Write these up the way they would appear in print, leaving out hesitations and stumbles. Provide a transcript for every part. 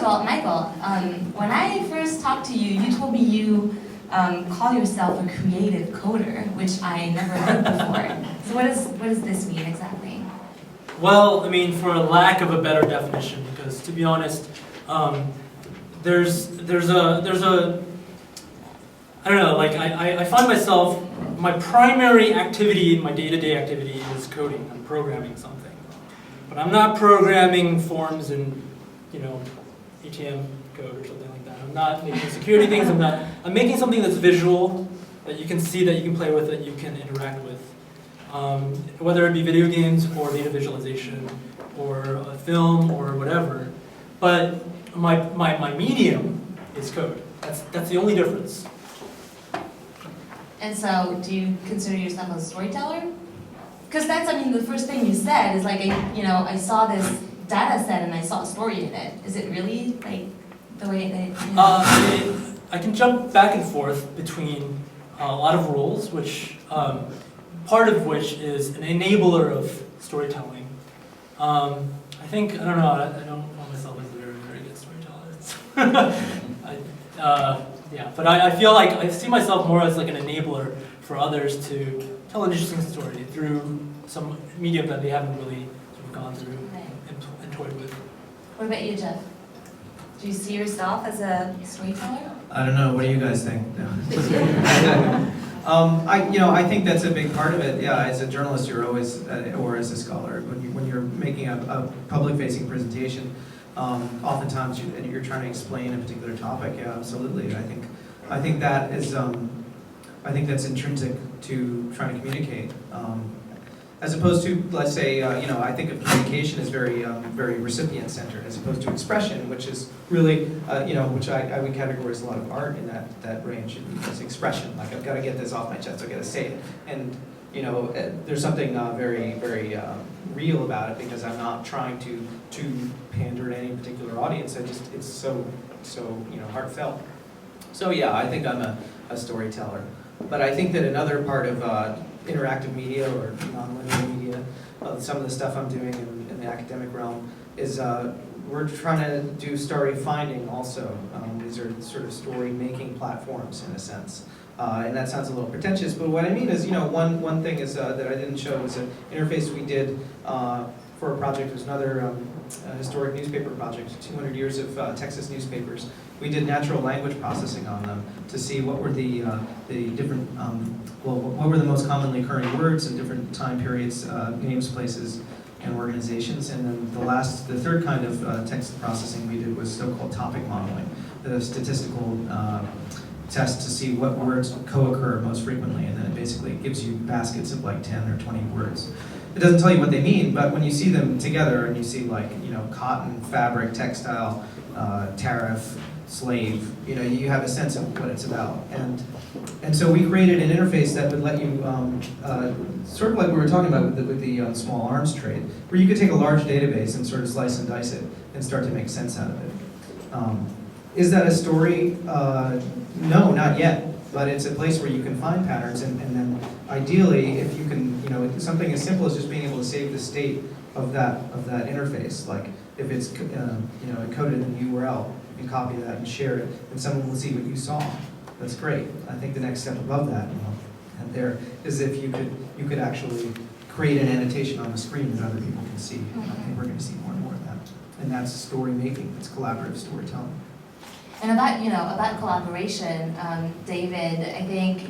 all, Michael, when I first talked to you, you told me you call yourself a creative coder, which I never heard before. So what does this mean exactly? Well, I mean, for lack of a better definition, because to be honest, there's a I don't know, like I find myself, my primary activity in my day-to-day activity is coding. I'm programming something. But I'm not programming forms in, you know, ATM code or something like that. I'm not making security things. I'm making something that's visual, that you can see, that you can play with, that you can interact with. Whether it be video games or data visualization or a film or whatever. But my medium is code. That's the only difference. And so, do you consider yourself a storyteller? Because that's, I mean, the first thing you said is like, I saw this data set and I saw a story in it. Is it really like the way that? I can jump back and forth between a lot of roles, which part of which is an enabler of storytelling. I think, I don't know, I don't call myself as a very, very good storyteller. Yeah, but I feel like I see myself more as like an enabler for others to tell an interesting story through some medium that they haven't really sort of gone through and toyed with. What about you, Jeff? Do you see yourself as a storyteller? I don't know. What do you guys think? No. I think that's a big part of it. Yeah, as a journalist, you're always, or as a scholar, when you're making a public-facing presentation, oftentimes you're trying to explain a particular topic. Yeah, absolutely. I think that is, I think that's intrinsic to trying to communicate, as opposed to, let's say, I think of communication as very, very recipient-centered, as opposed to expression, which is really, which I would categorize a lot of art in that range. It's expression. Like, I've got to get this off my chest. I've got to say it, and there's something very, very real about it, because I'm not trying to pander to any particular audience. It's so heartfelt. So yeah, I think I'm a storyteller. But I think that another part of interactive media or non-linear media, some of the stuff I'm doing in the academic realm is we're trying to do story finding also. These are sort of story making platforms in a sense. And that sounds a little pretentious, but what I mean is, one thing is that I didn't show was an interface we did for a project. It was another historic newspaper project, 200 years of Texas newspapers. We did natural language processing on them to see what were the different, what were the most commonly occurring words in different time periods, names, places, and organizations. And then the third kind of text processing we did was so-called topic modeling, the statistical test to see what words co-occur most frequently, and then it basically gives you baskets of like 10 or 20 words. It doesn't tell you what they mean, but when you see them together and you see like, cotton, fabric, textile, tariff, slave, you have a sense of what it's about. And so we created an interface that would let you, sort of like we were talking about with the small arms trade, where you could take a large database and sort of slice and dice it and start to make sense out of it. Is that a story? No, not yet. But it's a place where you can find patterns, and then ideally, if you can, something as simple as just being able to save the state of that interface. Like if it's encoded in a URL, you can copy that and share it, and someone will see what you saw. That's great. I think the next step above that, and there is if you could actually create an annotation on the screen that other people can see. I think we're going to see more and more of that, and that's story making. It's collaborative storytelling. And about collaboration, David, I think,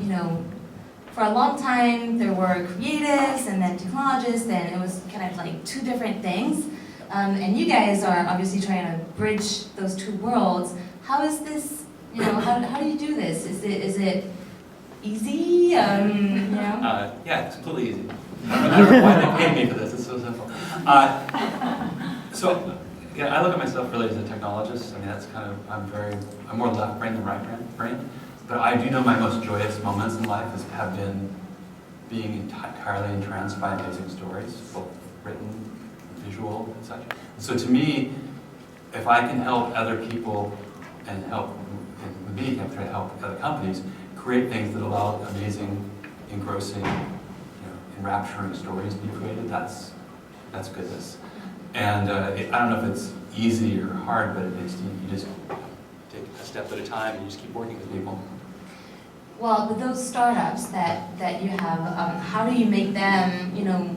for a long time there were creatives and then technologists, and it was kind of like two different things. And you guys are obviously trying to bridge those two worlds. How is this, how do you do this? Is it easy? Yeah, it's completely easy. I don't know why they paid me for this, it's so simple. Yeah, I look at myself really as a technologist. I mean, that's kind of, I'm more left brain than right brain. But I do know my most joyous moments in life have been being entirely entranced by amazing stories, both written, visual, and such. And so to me, if I can help other people and with me, I try to help other companies create things that allow amazing, engrossing, enrapturing stories to be created, that's goodness. And I don't know if it's easy or hard, but you just take a step at a time and you just keep working with people. Well, with those startups that you have, how do you make them,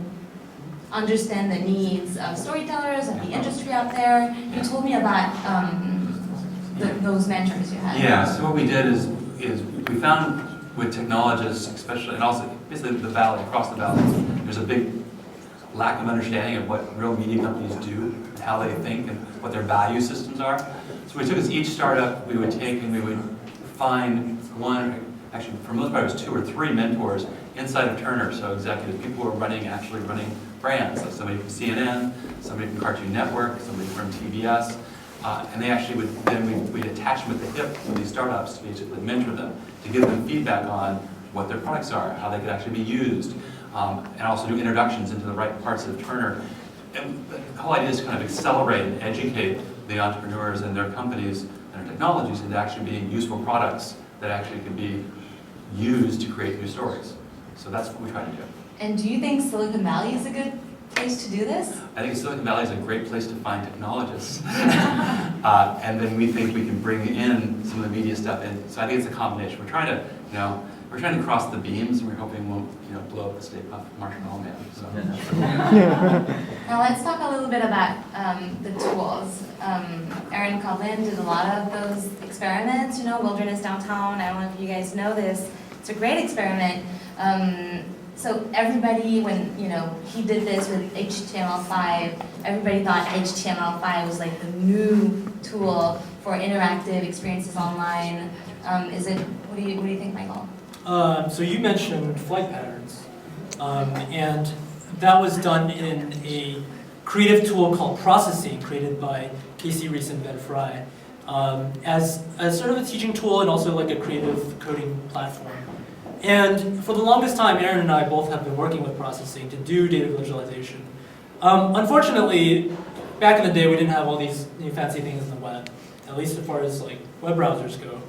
understand the needs of storytellers, of the industry out there? You told me about those mentors you had. Yeah, so what we did is we found with technologists, especially, and also basically the valley, across the valley, there's a big lack of understanding of what real media companies do, and how they think, and what their value systems are. So we took as each startup we would take and we would find one, actually for the most part it was 2 or 3 mentors inside of Turner, so executives, people who are actually running brands, like somebody from CNN, somebody from Cartoon Network, somebody from TBS, and they actually we'd attach them at the hip to these startups to basically mentor them, to give them feedback on what their products are, how they could actually be used, and also do introductions into the right parts of Turner. And the whole idea is to kind of accelerate and educate the entrepreneurs and their companies and their technologies into actually being useful products that actually can be used to create new stories. So that's what we try to do. And do you think Silicon Valley is a good place to do this? I think Silicon Valley is a great place to find technologists. And then we think we can bring in some of the media stuff in. So I think it's a combination. We're trying to cross the beams, and we're hoping we'll blow up the Stay Puft Marshmallow Man. So. Now let's talk a little bit about the tools. Aaron Coughlin did a lot of those experiments, Wilderness Downtown. I don't know if you guys know this. It's a great experiment. So everybody, when he did this with HTML5, everybody thought HTML5 was like the new tool for interactive experiences online. What do you think, Michael? So you mentioned flight patterns, and that was done in a creative tool called Processing, created by Casey Reese and Ben Fry, as sort of a teaching tool and also like a creative coding platform. And for the longest time, Aaron and I both have been working with Processing to do data visualization. Unfortunately, back in the day, we didn't have all these new fancy things in the web, at least as far as like web browsers go.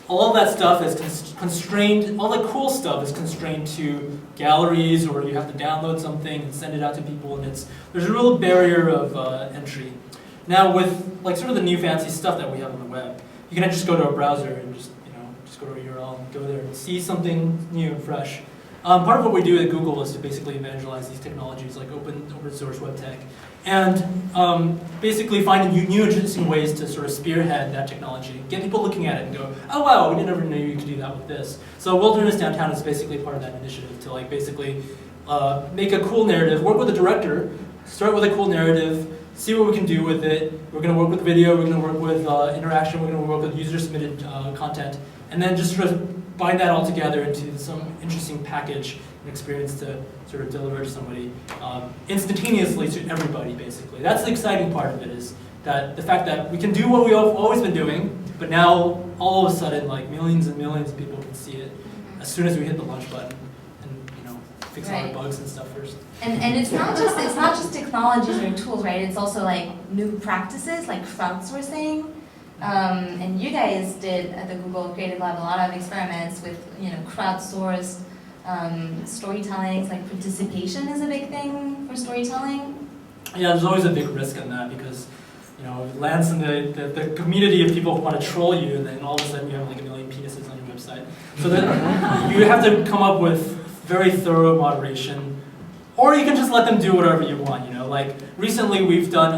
All of that stuff is constrained, all the cool stuff is constrained to galleries, or you have to download something and send it out to people, and there's a real barrier of entry. Now with like sort of the new fancy stuff that we have on the web, you can just go to a browser and just go to a URL and go there and see something new and fresh. Part of what we do at Google is to basically evangelize these technologies like open source web tech, and basically find new interesting ways to sort of spearhead that technology, get people looking at it and go, oh wow, we never knew you could do that with this. So Wilderness Downtown is basically part of that initiative to like basically make a cool narrative, work with a director, start with a cool narrative, see what we can do with it. We're going to work with video, we're going to work with interaction, we're going to work with user-submitted content, and then just sort of bind that all together into some interesting package and experience to sort of deliver to somebody instantaneously to everybody, basically. That's the exciting part of it, is that the fact that we can do what we've always been doing, but now all of a sudden, like millions and millions of people can see it as soon as we hit the launch button and fix all the bugs and stuff first. And it's not just technologies or tools, right? It's also like new practices like crowdsourcing. And you guys did at the Google Creative Lab a lot of experiments with crowdsourced storytelling. Like participation is a big thing for storytelling. Yeah, there's always a big risk in that because it lands in the community of people who want to troll you, and then all of a sudden you have like 1 million penises on your website. So then you have to come up with very thorough moderation, or you can just let them do whatever you want. Like recently we've done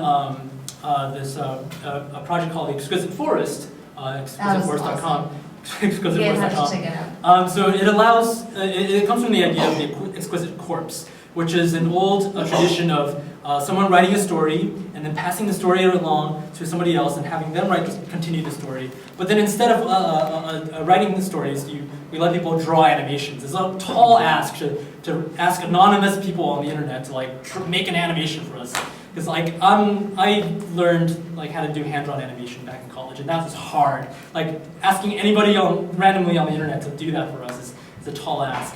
a project called the Exquisite Forest, exquisiteforest.com. Exquisiteforest.com. So it allows, it comes from the idea of the exquisite corpse, which is an old tradition of someone writing a story and then passing the story along to somebody else and having them continue the story. But then instead of writing the stories, we let people draw animations. It's a tall ask to ask anonymous people on the internet to make an animation for us. Because I learned how to do hand-drawn animation back in college, and that was hard. Like asking anybody randomly on the internet to do that for us is a tall ask.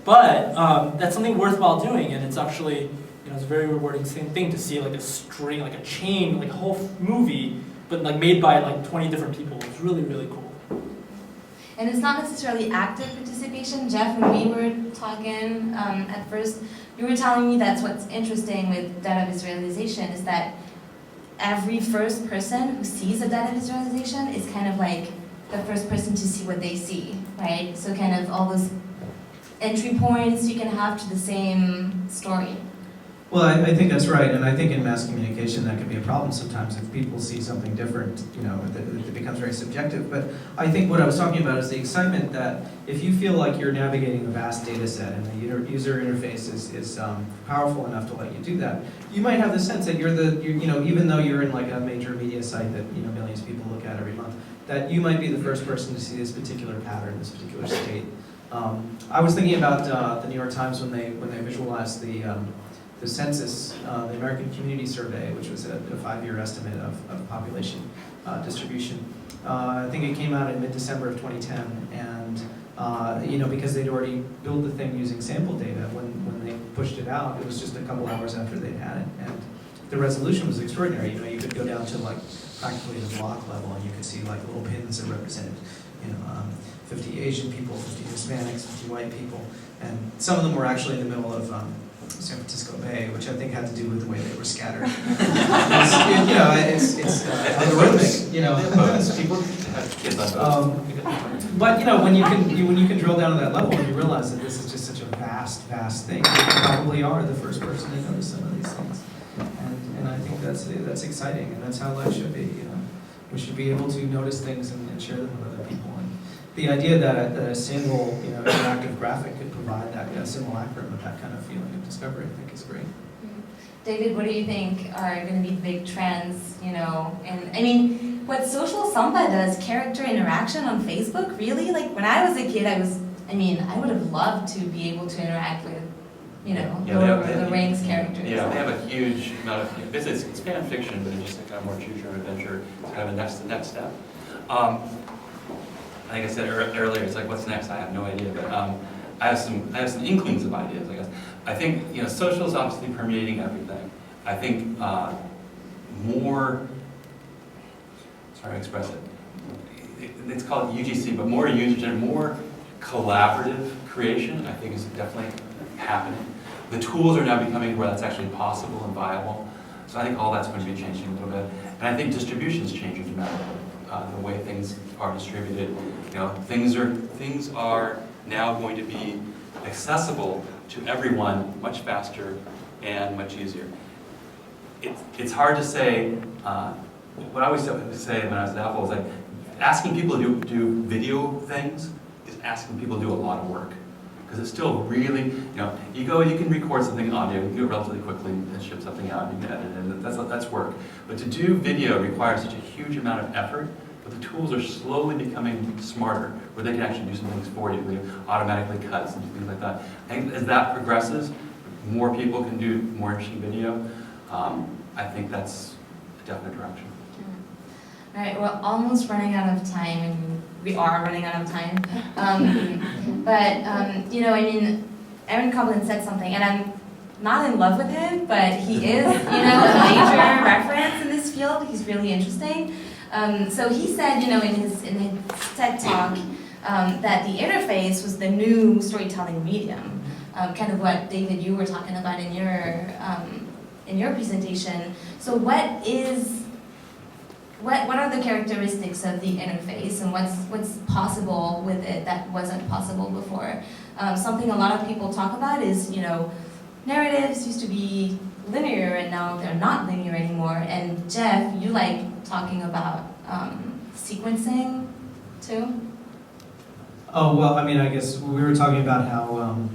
But that's something worthwhile doing, and it's actually it's a very rewarding thing to see like a string, like a chain, like a whole movie, but made by 20 different people. It's really, really cool. And it's not necessarily active participation. Jeff, when we were talking at first, you were telling me that's what's interesting with data visualization is that every first person who sees a data visualization is kind of like the first person to see what they see, right? So kind of all those entry points you can have to the same story. Well, I think that's right, and I think in mass communication that can be a problem sometimes if people see something different, it becomes very subjective. But I think what I was talking about is the excitement that if you feel like you're navigating a vast data set and the user interface is powerful enough to let you do that, you might have the sense that even though you're in like a major media site that millions of people look at every month, that you might be the first person to see this particular pattern, this particular state. I was thinking about the New York Times when they visualized the census, the American Community Survey, which was a 5-year estimate of population distribution. I think it came out in mid-December of 2010, and because they'd already built the thing using sample data, when they pushed it out, it was just a couple hours after they'd had it, and the resolution was extraordinary. You could go down to like practically the block level, and you could see like little pins that represented 50 Asian people, 50 Hispanics, 50 white people, and some of them were actually in the middle of San Francisco Bay, which I think had to do with the way they were scattered. It's algorithmic, People have kids on boats. But when you can drill down to that level and you realize that this is just such a vast thing, you probably are the first person to notice some of these things, and I think that's exciting, and that's how life should be. We should be able to notice things and share them with other people. And the idea that a single interactive graphic could provide that simulacrum of that kind of feeling of discovery, I think is great. David, what do you think are going to be big trends, and what social samba does, character interaction on Facebook, really? Like, when I was a kid, I would have loved to be able to interact with, Lord of the Rings characters. Yeah, they have a huge amount of, it's fan fiction, but it's just a kind of more choose-your-own adventure, it's kind of the next step. Like I said earlier, it's like, what's next? I have no idea, but I have some inklings of ideas, I guess. I think, social is obviously permeating everything. I think more, sorry to express it, it's called UGC, but more user-generated, more collaborative creation, I think is definitely happening. The tools are now becoming where that's actually possible and viable. So I think all that's going to be changing a little bit. And I think distribution is changing dramatically. The way things are distributed, things are now going to be accessible to everyone much faster and much easier. It's hard to say. What I always say when I was at Apple is like asking people to do video things is asking people to do a lot of work. Because it's still really, you can record something audio, you can do it relatively quickly and ship something out, and you can edit it, and that's work. But to do video requires such a huge amount of effort, but the tools are slowly becoming smarter, where they can actually do some things for you, they automatically cuts and things like that. I think as that progresses, more people can do more interesting video. I think that's a definite direction. All right, we're almost running out of time, and we are running out of time. Aaron Koblin said something, and I'm not in love with him, but he is, a major reference in this field. He's really interesting. So he said, in his TED talk, that the interface was the new storytelling medium. Kind of what, David, you were talking about in your presentation. So what are the characteristics of the interface, and what's possible with it that wasn't possible before? Something a lot of people talk about is, narratives used to be linear and now they're not linear anymore. And Jeff, you like talking about sequencing too? Oh, well, I guess we were talking about how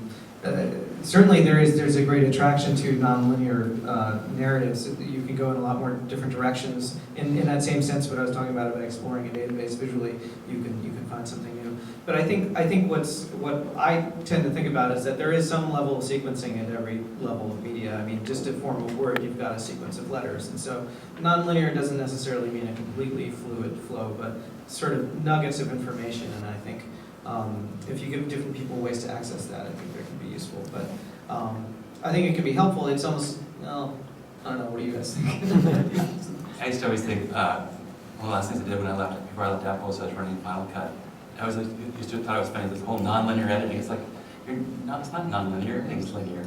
certainly there's a great attraction to nonlinear narratives. You can go in a lot more different directions. In that same sense, what I was talking about exploring a database visually, you can find something new. But I think what I tend to think about is that there is some level of sequencing at every level of media. Just to form a word, you've got a sequence of letters, and so nonlinear doesn't necessarily mean a completely fluid flow, but sort of nuggets of information. And I think if you give different people ways to access that, I think that can be useful. But I think it can be helpful. It's almost, I don't know, what do you guys think? I used to always think, one of the last things I did before I left Apple was I was running Final Cut. I thought it was funny, this whole nonlinear editing. It's like, it's not nonlinear, everything's linear.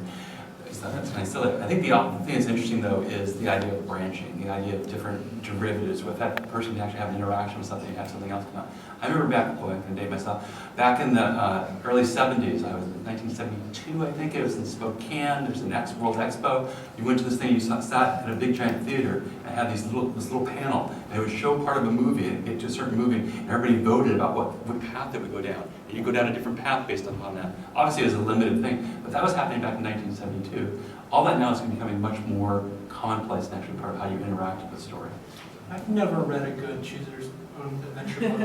that's nice. So I think the thing that's interesting though is the idea of branching, the idea of different derivatives. With that person can actually have an interaction with something, you have something else come out. I remember back, boy, I can date myself, back in the early 70s, I was in 1972, I think it was in Spokane, there's an World Expo. You went to this thing, you sat at a big giant theater, and had this little panel, and it would show part of a movie, and get to a certain movie, and everybody voted about what path it would go down. And you go down a different path based upon that. Obviously it was a limited thing, but that was happening back in 1972. All that now is becoming much more commonplace and actually part of how you interact with the story. I've never read a good choosers own adventure book.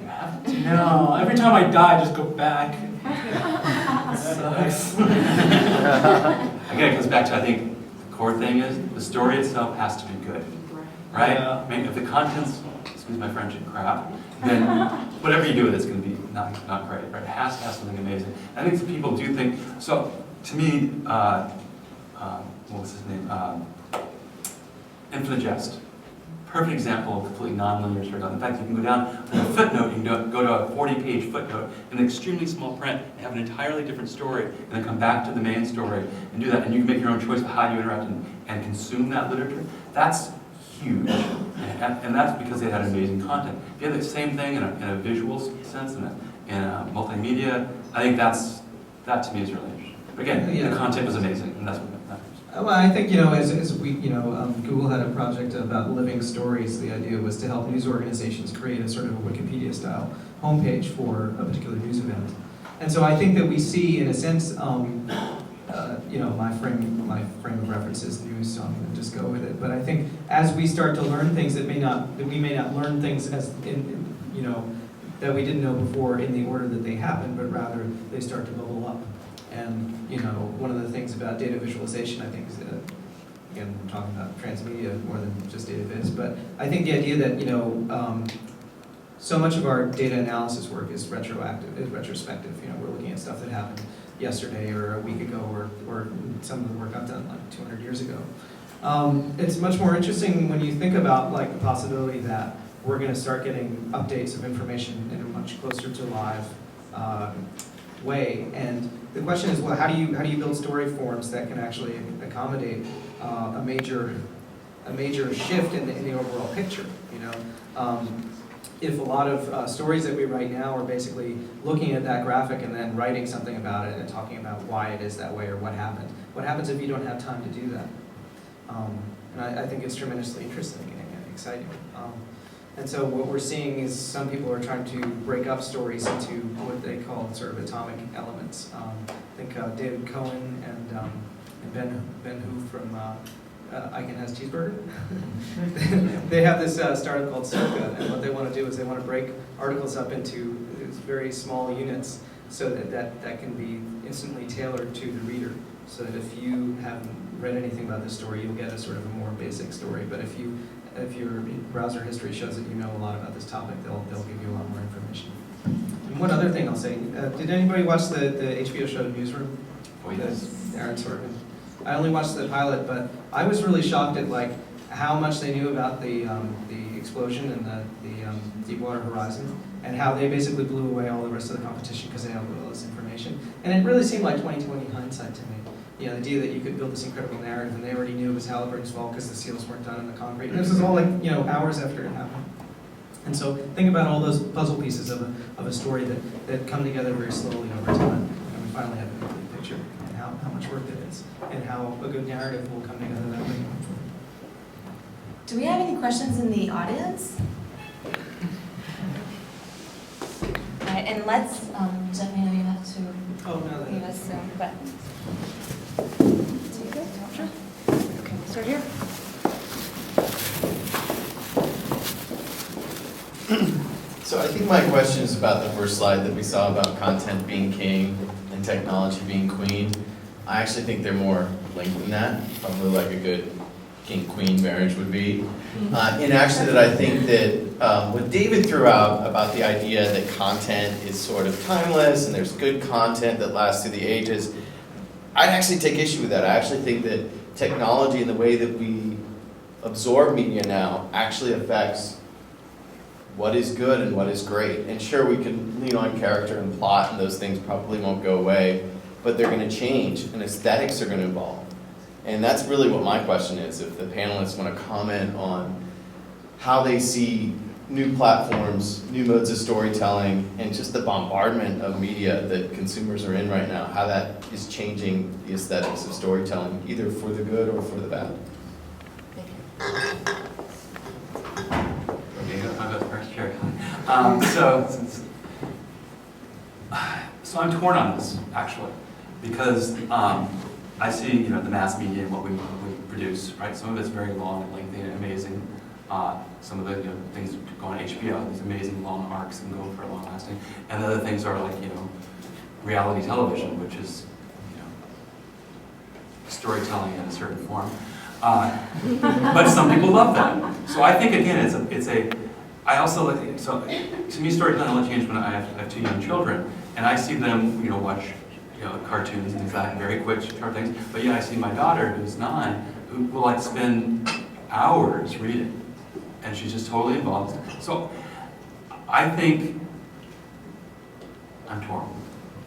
You haven't? No. Every time I die, I just go back. It sucks. Again, it comes back to, I think, the core thing is the story itself has to be good. Right? Yeah. I mean, if the content's, excuse my French, crap, then whatever you do with it's going to be not great. Right? It has to have something amazing. I think people do think, so to me, what was his name? Infinite Jest. Perfect example of completely non-linear storytelling. In fact, you can go down to a footnote, you can go to a 40-page footnote in extremely small print and have an entirely different story, and then come back to the main story and do that. And you can make your own choice of how you interact and consume that literature. That's huge. And that's because they had amazing content. If you have the same thing in a visual sense, in a multimedia, I think that to me is really interesting. But again, the content was amazing, and that's what matters. Well, I think, as we, Google had a project about living stories. The idea was to help news organizations create a sort of a Wikipedia-style homepage for a particular news event. And so I think that we see, in a sense, my frame of reference is news, so I'm going to just go with it. But I think as we start to learn things that we may not learn things as that we didn't know before in the order that they happen, but rather they start to bubble up. And one of the things about data visualization, I think, is again, I'm talking about transmedia more than just data viz, but I think the idea that so much of our data analysis work is retrospective. We're looking at stuff that happened yesterday or a week ago, or some of the work I've done like 200 years ago. It's much more interesting when you think about like the possibility that we're going to start getting updates of information in a much closer to live way. And the question is, well, how do you build story forms that can actually accommodate a major shift in the overall picture? If a lot of stories that we write now are basically looking at that graphic and then writing something about it and talking about why it is that way or what happened. What happens if you don't have time to do that? And I think it's tremendously interesting and exciting. And so what we're seeing is some people are trying to break up stories into what they call sort of atomic elements. I think David Cohen and Ben Hu from Icahn Has Cheeseburger. They have this startup called Circa, and what they want to do is they want to break articles up into these very small units so that can be instantly tailored to the reader. So that if you haven't read anything about this story, you'll get a sort of a more basic story. But if your browser history shows that you know a lot about this topic, they'll give you a lot more information. And one other thing I'll say, did anybody watch the HBO show Newsroom? Oh, yes. Aaron Sorkin. I only watched the pilot, but I was really shocked at like how much they knew about the explosion and the Deepwater Horizon, and how they basically blew away all the rest of the competition because they had all this information. And it really seemed like 20/20 hindsight to me. The idea that you could build this incredible narrative, and they already knew it was Halliburton's fault because the seals weren't done in the concrete. And this was all like hours after it happened. And so think about all those puzzle pieces of a story that come together very slowly over time, and we finally have a complete picture, and how much work it is, and how a good narrative will come together that way. Do we have any questions in the audience? All right, and let's, Jeff, I know you have to leave us soon, but. Sure. Okay, start here. So I think my question is about the first slide that we saw about content being king and technology being queen. I actually think they're more linked than that, probably like a good king-queen marriage would be. And actually that I think that what David threw out about the idea that content is sort of timeless and there's good content that lasts through the ages, I'd actually take issue with that. I actually think that technology and the way that we absorb media now actually affects what is good and what is great. And sure, we can lean on character and plot, and those things probably won't go away, but they're going to change, and aesthetics are going to evolve. And that's really what my question is, if the panelists want to comment on how they see new platforms, new modes of storytelling, and just the bombardment of media that consumers are in right now, how that is changing the aesthetics of storytelling, either for the good or for the bad. Okay, I'll go first, sure. So I'm torn on this, actually, because I see, the mass media and what we produce, right? Some of it's very long and lengthy and amazing. Some of the things that go on HBO, these amazing long arcs and go for long lasting. And other things are like, reality television, which is, storytelling in a certain form. But some people love that. So I think, again, I also, so to me, storytelling only changed when I have 2 young children, and I see them, watch, cartoons and things like that, very quick, short things. But yeah, I see my daughter, who's 9, who will spend hours reading, and she's just totally involved. So I think I'm torn.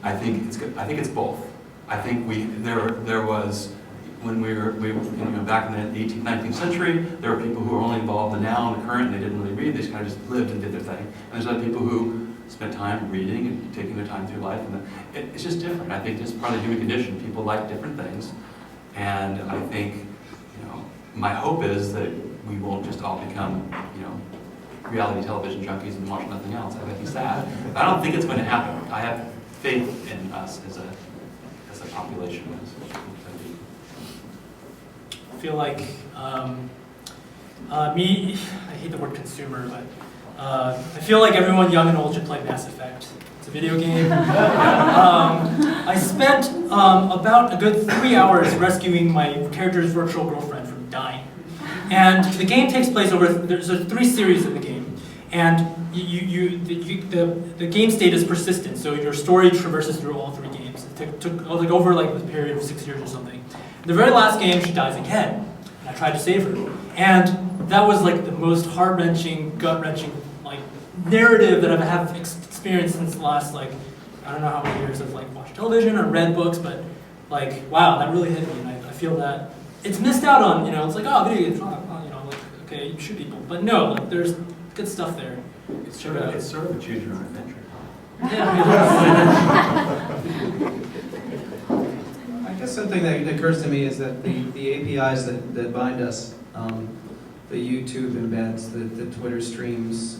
I think it's good. I think it's both. I think there was, when we were back in the 18th, 19th century, there were people who were only involved in the now and the current, and they didn't really read. They just kind of just lived and did their thing. And there's other people who spent time reading and taking their time through life, and it's just different. I think just part of the human condition. People like different things, and I think, my hope is that we won't just all become, reality television junkies and watch nothing else. I think it's sad. I don't think it's going to happen. I have faith in us as a population. I feel like I hate the word consumer, but I feel like everyone young and old should play Mass Effect. It's a video game. I spent about a good 3 hours rescuing my character's virtual girlfriend from dying. And the game takes place there's 3 series of the game. And the game state is persistent, so your story traverses through all 3 games. It took over a period of 6 years or something. The very last game, she dies again. And I tried to save her. And that was the most heart-wrenching, gut-wrenching narrative that I have experienced since the last I don't know how many years I've watched television or read books, but wow, that really hit me, and I feel that it's missed out on. It's video games, okay, you shoot people, but no, there's good stuff there. It's sort of a choose your own adventure. I guess something that occurs to me is that the APIs that bind us, the YouTube embeds, the Twitter streams,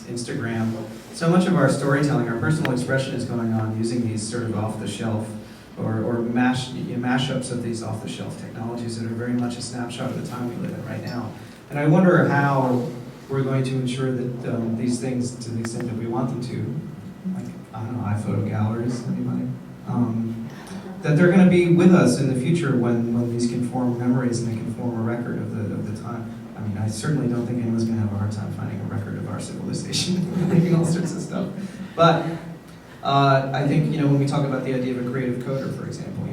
Instagram, so much of our storytelling, our personal expression is going on using these sort of off-the-shelf or mashups of these off-the-shelf technologies that are very much a snapshot of the time we live in right now. And I wonder how we're going to ensure that these things, to the extent that we want them to, I don't know, iPhoto galleries, anybody? That they're going to be with us in the future when these can form memories and they can form a record of the time. I mean, I certainly don't think anyone's going to have a hard time finding a record of our civilization, making all sorts of stuff. But I think when we talk about the idea of a creative coder, for example,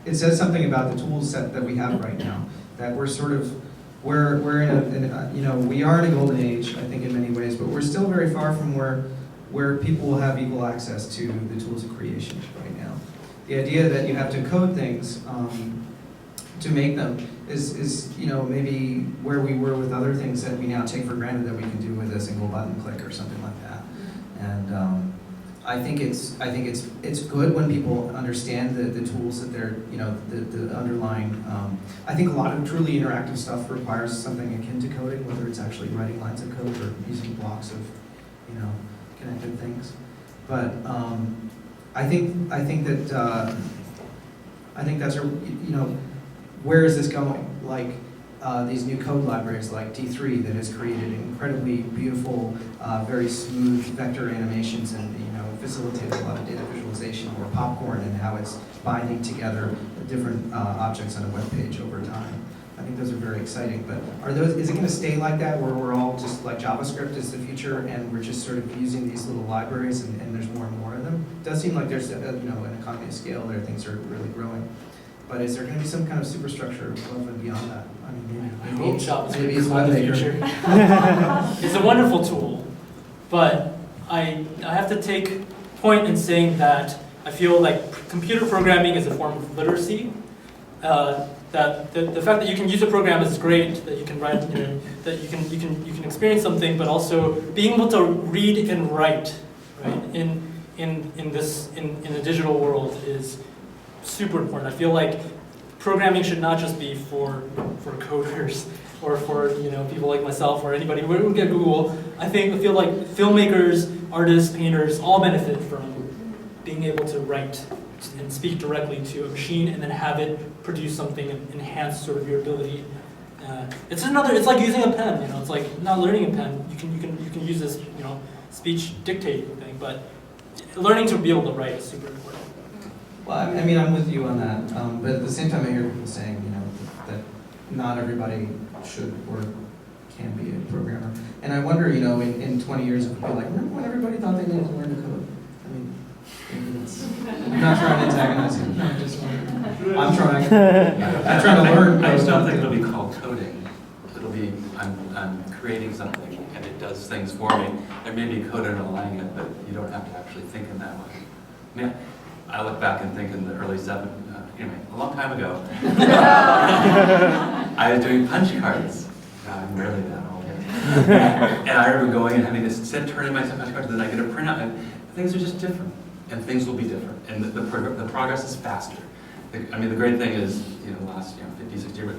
it says something about the tool set that we have right now. That we're we're in we are in a golden age, I think, in many ways, but we're still very far from where people will have equal access to the tools of creation right now. The idea that you have to code things to make them is maybe where we were with other things that we now take for granted that we can do with a single button click or something like that. And I think it's good when people understand the tools that they're the underlying. I think a lot of truly interactive stuff requires something akin to coding, whether it's actually writing lines of code or using blocks of connected things. But I think that's where is this going? These new code libraries like D3 that has created incredibly beautiful, very smooth vector animations and facilitated a lot of data visualization, or Popcorn and how it's binding together different objects on a web page over time. I think those are very exciting, but is it going to stay like that, where we're all just JavaScript is the future and we're just sort of using these little libraries and there's more and more of them? It does seem like there's an economy of scale there, things are really growing. But is there going to be some kind of superstructure above and beyond that? I mean, maybe it's the future. It's a wonderful tool, but I have to take point in saying that I feel like computer programming is a form of literacy. That the fact that you can use a program is great, that you can write, that you can experience something, but also being able to read and write, right, in a digital world is super important. I feel like programming should not just be for coders or for people like myself or anybody who would get Google. I feel like filmmakers, artists, painters all benefit from being able to write and speak directly to a machine and then have it produce something and enhance sort of your ability. It's like using a pen. It's like not learning a pen. You can use this speech dictating thing, but learning to be able to write is super important. Well, I mean, I'm with you on that, but at the same time, I hear people saying, that not everybody should or can be a programmer. And I wonder, in 20 years, if we'll be like, remember when everybody thought they needed to learn to code? I mean, maybe I'm not trying to antagonize you. No, just I'm trying to learn. I just don't think it'll be called coding. It'll be I'm creating something and it does things for me. There may be code underlying it, but you don't have to actually think in that way. Yeah. I look back and think in the early a long time ago, I was doing punch cards. I'm rarely that old. And I remember going and having to turn in my punch cards, and then I get a printout, and things are just different, and things will be different, and the progress is faster. The great thing is, the last 50, 60 years,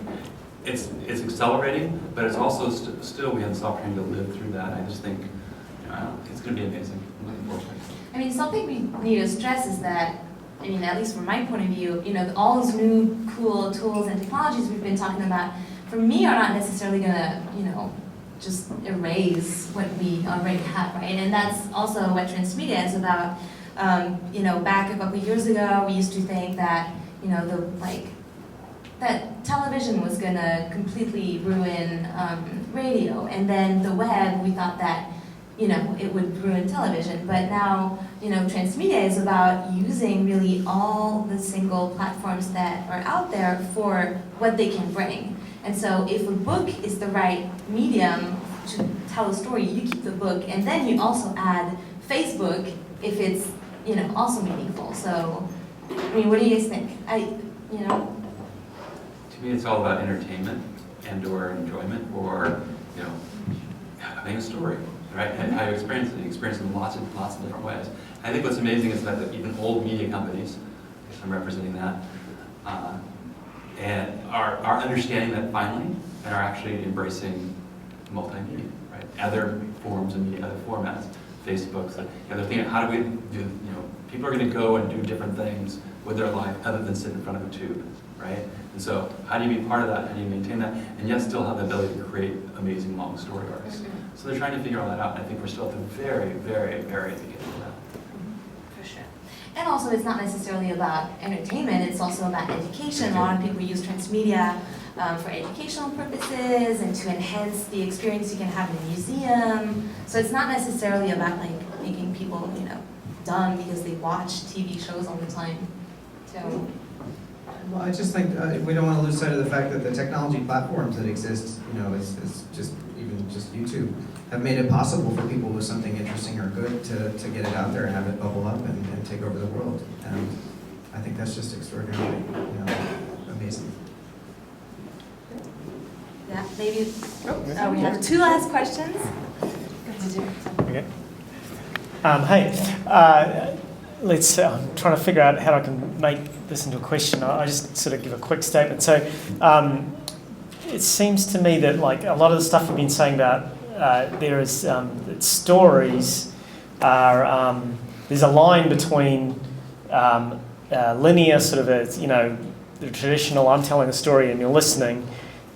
it's accelerating, but it's also still we have this opportunity to live through that. I just think it's going to be amazing. I'm looking forward to it. I mean, something we need to stress is that, at least from my point of view, all those new cool tools and technologies we've been talking about, for me, are not necessarily gonna, just erase what we already have, right? And that's also what Transmedia is about. Back a couple years ago, we used to think that, that television was gonna completely ruin radio, and then the web, we thought that it would ruin television. But now, Transmedia is about using really all the single platforms that are out there for what they can bring. And so if a book is the right medium to tell a story, you keep the book, and then you also add Facebook if it's, also meaningful. So, what do you guys think? To me, it's all about entertainment and/or enjoyment, or having a story. Right, and how you experience it. You experience it in lots of different ways. I think what's amazing is that even old media companies, if I'm representing that, and are understanding that finally, and are actually embracing multimedia, right? Other forms of media, other formats, Facebooks. They're thinking, how do we do? People are going to go and do different things with their life other than sit in front of a tube, right? And so, how do you be part of that? How do you maintain that? And yet still have the ability to create amazing long story arcs. So they're trying to figure all that out, and I think we're still at the very, very, very beginning of that. For sure. And also, it's not necessarily about entertainment, it's also about education. A lot of people use Transmedia for educational purposes and to enhance the experience you can have in a museum. So it's not necessarily about making people, dumb because they watch TV shows all the time. So. Well, I just think we don't want to lose sight of the fact that the technology platforms that exist, is just even just YouTube, have made it possible for people with something interesting or good to get it out there and have it bubble up and take over the world. And I think that's just extraordinarily, amazing. Yeah, maybe. We have two last questions. Okay. Hey. I'm trying to figure out how I can make this into a question. I just sort of give a quick statement. So it seems to me that a lot of the stuff you've been saying about there is that stories are there's a line between linear sort of the traditional I'm telling a story and you're listening,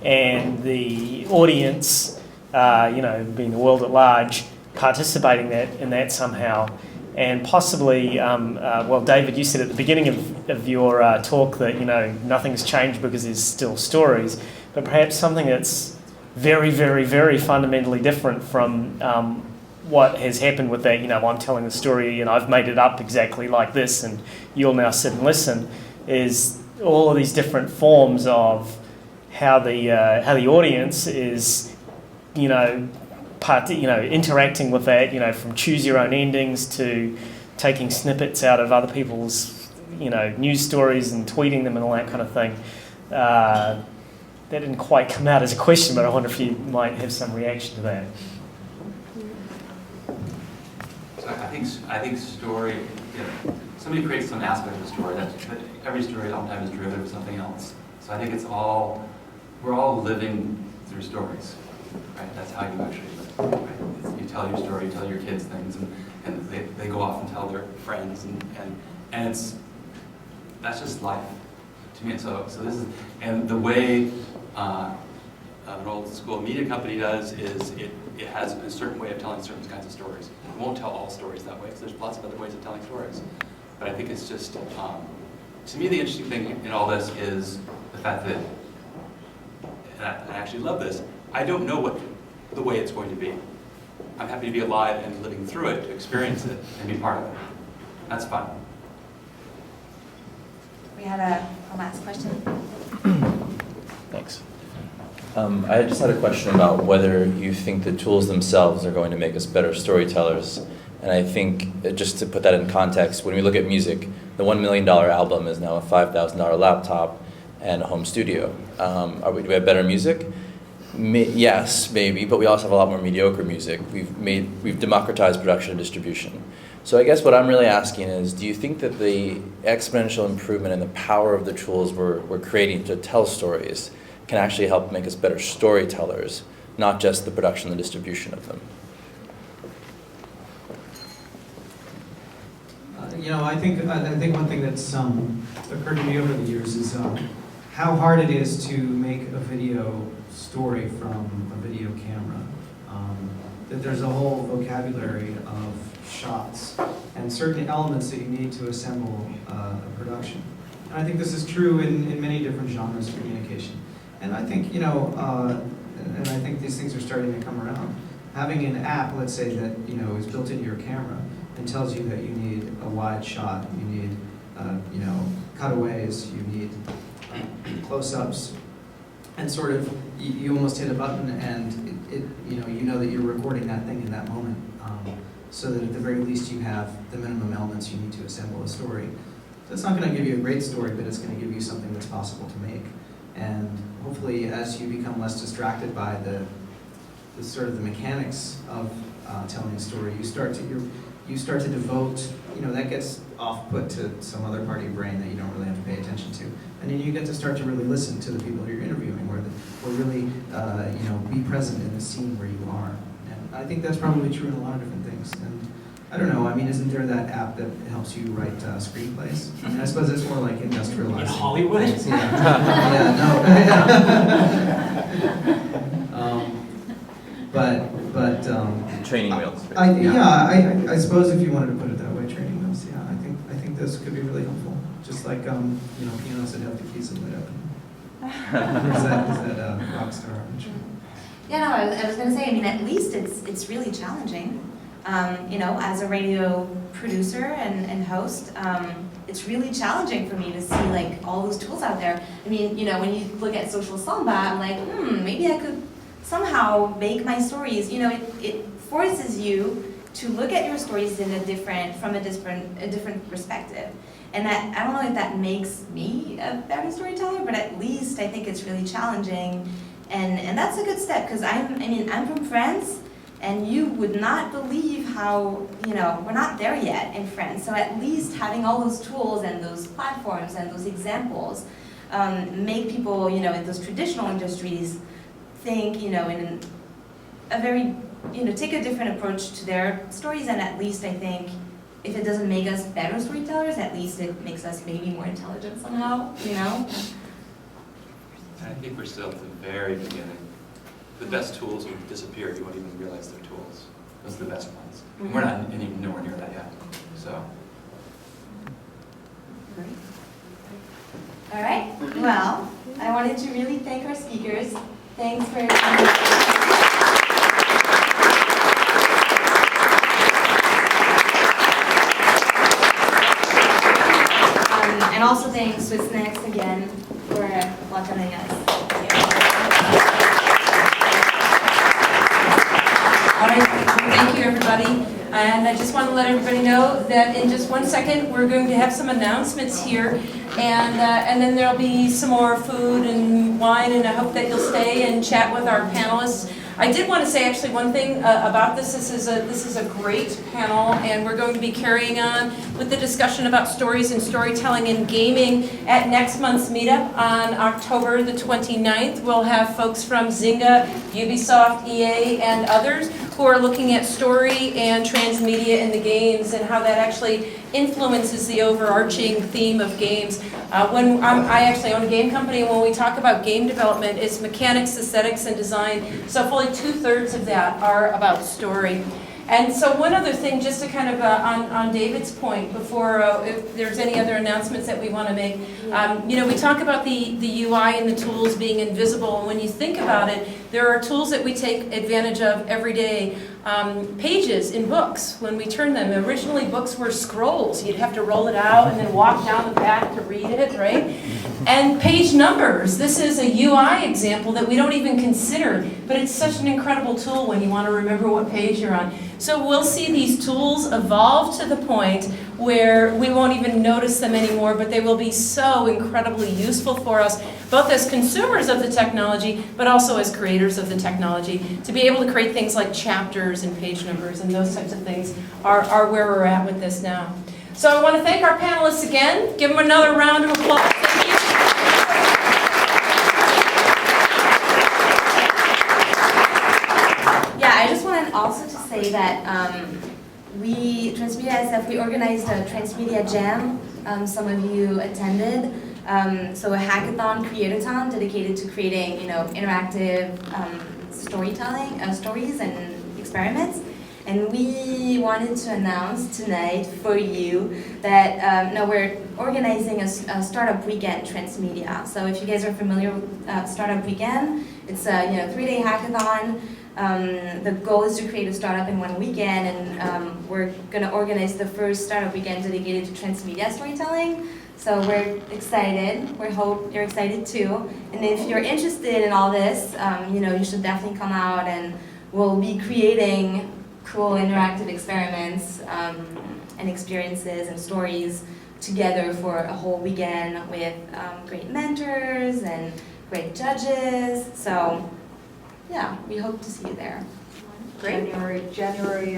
and the audience being the world at large participating in that somehow. And possibly, David, you said at the beginning of your talk that nothing's changed because there's still stories, but perhaps something that's very, very, very fundamentally different from what has happened with that. I'm telling the story and I've made it up exactly like this, and you'll now sit and listen. Is all of these different forms of how the audience is, interacting with that, from choose your own endings to taking snippets out of other people's, news stories and tweeting them and all that kind of thing. That didn't quite come out as a question, but I wonder if you might have some reaction to that. So I think story, somebody creates some aspect of a story. That every story oftentimes is derivative of something else. So I think we're all living through stories, right? That's how you actually live, right? You tell your story, you tell your kids things, and they go off and tell their friends, and that's just life to me. So this is, and the way an old school media company does is it has a certain way of telling certain kinds of stories. It won't tell all stories that way, because there's lots of other ways of telling stories. But I think it's just, to me, the interesting thing in all this is the fact that, and I actually love this, I don't know what the way it's going to be. I'm happy to be alive and living through it, to experience it, and be part of it. That's fun. We had a last question. Thanks. I just had a question about whether you think the tools themselves are going to make us better storytellers. And I think, just to put that in context, when we look at music, the $1 million album is now a $5,000 laptop and a home studio. Do we have better music? Yes, maybe, but we also have a lot more mediocre music. We've democratized production and distribution. So I guess what I'm really asking is, do you think that the exponential improvement in the power of the tools we're creating to tell stories can actually help make us better storytellers, not just the production and distribution of them? I think one thing that's occurred to me over the years is how hard it is to make a video story from a video camera. That there's a whole vocabulary of shots and certain elements that you need to assemble a production. And I think this is true in many different genres of communication. And I think, and I think these things are starting to come around. Having an app, let's say, that, is built into your camera and tells you that you need a wide shot, you need, cutaways, you need close-ups, and sort of, you almost hit a button and you know that you're recording that thing in that moment, so that at the very least you have the minimum elements you need to assemble a story. That's not going to give you a great story, but it's going to give you something that's possible to make. And hopefully, as you become less distracted by the sort of the mechanics of telling a story, you start to devote, that gets off-put to some other part of your brain that you don't really have to pay attention to. And then you get to start to really listen to the people you're interviewing, or really, be present in the scene where you are. And I think that's probably true in a lot of different things. And I don't know, isn't there that app that helps you write screenplays? I suppose it's more like industrialized. In Hollywood? But Training wheels. I suppose if you wanted to put it that way, training wheels. Yeah, I think this could be really helpful. Just like pianos that have the keys that lit up. Is that Rockstar? I'm sure. Yeah, no, I was going to say, at least it's really challenging. As a radio producer and host, it's really challenging for me to see all those tools out there. When you look at social samba, I'm like, maybe I could somehow make my stories. It forces you to look at your stories from a different perspective. And that, I don't know if that makes me a better storyteller, but at least I think it's really challenging. And that's a good step, because I'm from France, and you would not believe how, we're not there yet in France. So at least having all those tools and those platforms and those examples make people, in those traditional industries think, in a very, take a different approach to their stories. And at least I think if it doesn't make us better storytellers, at least it makes us maybe more intelligent somehow, I think we're still at the very beginning. The best tools will disappear. You won't even realize they're tools. Those are the best ones. Mm-hmm. We're not even nowhere near that yet. So. Great. All right. Well, I wanted to really thank our speakers. Thanks for coming. And also thank Swiss Next again for welcoming us. All right, thank you, everybody. And I just want to let everybody know that in just 1 second, we're going to have some announcements here. And then there'll be some more food and wine, and I hope that you'll stay and chat with our panelists. I did want to say actually one thing about this. This is a great panel, and we're going to be carrying on with the discussion about stories and storytelling and gaming at next month's meetup on October the 29th. We'll have folks from Zynga, Ubisoft, EA, and others who are looking at story and transmedia in the games and how that actually influences the overarching theme of games. I actually own a game company, and when we talk about game development, it's mechanics, aesthetics, and design. So fully 2/3 of that are about story. And so one other thing, just to kind of on David's point, before if there's any other announcements that we want to make, we talk about the UI and the tools being invisible, and when you think about it, there are tools that we take advantage of every day. Pages in books, when we turn them, originally books were scrolls. You'd have to roll it out and then walk down the back to read it, right? And page numbers, this is a UI example that we don't even consider, but it's such an incredible tool when you want to remember what page you're on. So we'll see these tools evolve to the point where we won't even notice them anymore, but they will be so incredibly useful for us, both as consumers of the technology, but also as creators of the technology. To be able to create things like chapters and page numbers and those types of things are where we're at with this now. So I want to thank our panelists again. Give them another round of applause. Thank you. Yeah, I just wanted also to say that Transmedia SF, we organized a Transmedia Jam. Some of you attended. So a hackathon, creatathon dedicated to creating, interactive storytelling, stories and experiments. And we wanted to announce tonight for you that now we're organizing a startup weekend, Transmedia. So if you guys are familiar with Startup Weekend, it's a 3-day hackathon. The goal is to create a startup in 1 weekend, and we're going to organize the first startup weekend dedicated to transmedia storytelling. So we're excited. We hope you're excited too. And if you're interested in all this, you should definitely come out, and we'll be creating cool interactive experiments and experiences and stories together for a whole weekend with great mentors and great judges. So yeah, we hope to see you there. Great. January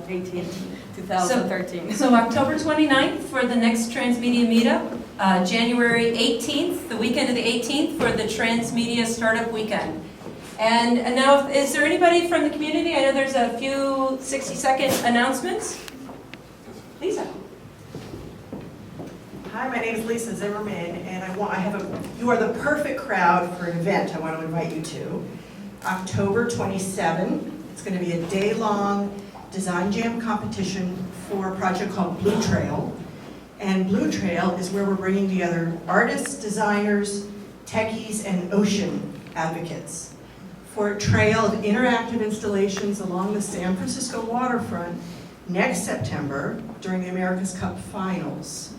18th, 2013. So October 29th for the next Transmedia meetup, January 18th, the weekend of the 18th for the Transmedia Startup Weekend. And now, is there anybody from the community? I know there's a few 60-second announcements. Lisa. Hi, my name is Lisa Zimmerman, and you are the perfect crowd for an event I want to invite you to. October 27th. It's going to be a day-long design jam competition for a project called Blue Trail. And Blue Trail is where we're bringing together artists, designers, techies, and ocean advocates for a trail of interactive installations along the San Francisco waterfront next September during the America's Cup Finals.